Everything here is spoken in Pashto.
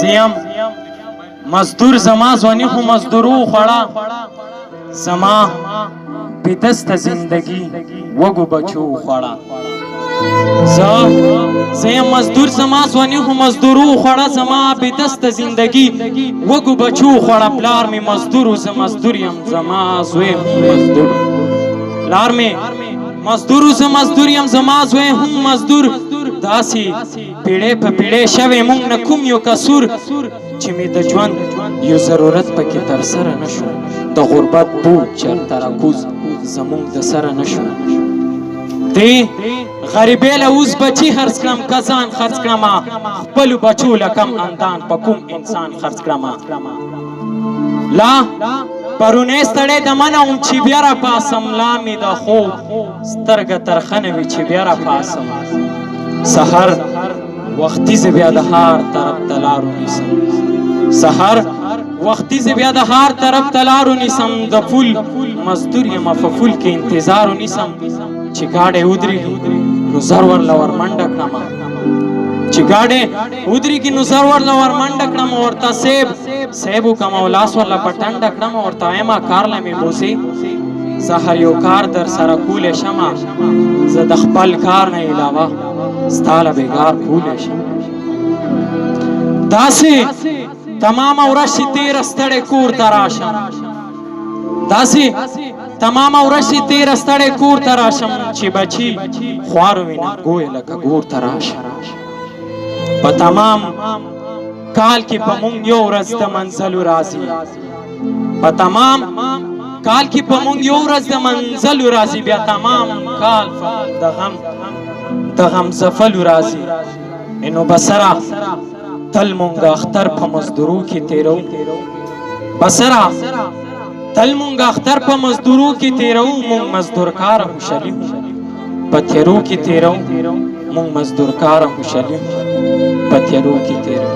زیم مزدور زما ځواني خو مزدورو خوړه زما بېدسته زندګي وږو بچو خوړه زیم مزدور زما ځواني خو مزدورو خوړه زما بېدسته زندګي وږو بچو خوړه پلار مې مزدور و زه مزدور یم زما زوی هم مزدور پلار مې مزدور و زه مزدور یم زما زوی هم مزدور داسې پیړۍ په پیړۍ شوی مونږ نه کوم یو کسور چې مې د ژوند یو ضرورت پکې ترسره نه شو د غربت بوج چېرته راکوز زمونږ د سره نه شو دې غریبۍ له اوس بچي خرڅ کړم که ځان خرڅ کړمه خپلو بچو له کم اندان په کوم انسان خرڅ کړمه لا پرونی ستړی د منه وم چې بیا راپاسم لا مې د خوب سترګه ترخه نه وي چې بیا راپاسم سحر وختي زه بیا د ښار طرف ته لارو نیسم سحر وختي زه بیا د ښار طرف ته لارو نیسم د پول مزدور یم په پول کې انتظار ونیسم چې ګاډی ودرېږي نو زر ورله ورمنډه کړمه چې ګاډی ودرېږي نو زر ورله ورمنډه کړمه ورته صیب وکړم او لاس ورله په ټنډه کړمه ورته وایم کار له مې بوځې زه هر یو کار در سره کولی شمه زه د خپل کار نه علاوه ستا له بېګار کولی شم داسې تمامه ورځ چې تېره ستړی کور ته راشم داسې تمامه ورځ چې تېره ستړی کور ته راشم چې بچي خوار وینم ګویه لکه ګور ته راشم په تمام کال کې په مونږ یو ورځ د منزلو راځي په تمام کال کې په مونږ یو ورځ د منزلو راځي بیا تمام کال د غم زفلو راځي نو بسره تل مونږ اختر په مزدورو کې تیرو بسره تل مونږ اختر په مزدورو کې تیرو مونږ مزدور کاره خوشحالي په تیرو کې تیرو مونږ مزدور کاره خوشحالي په تیرو کې تیرو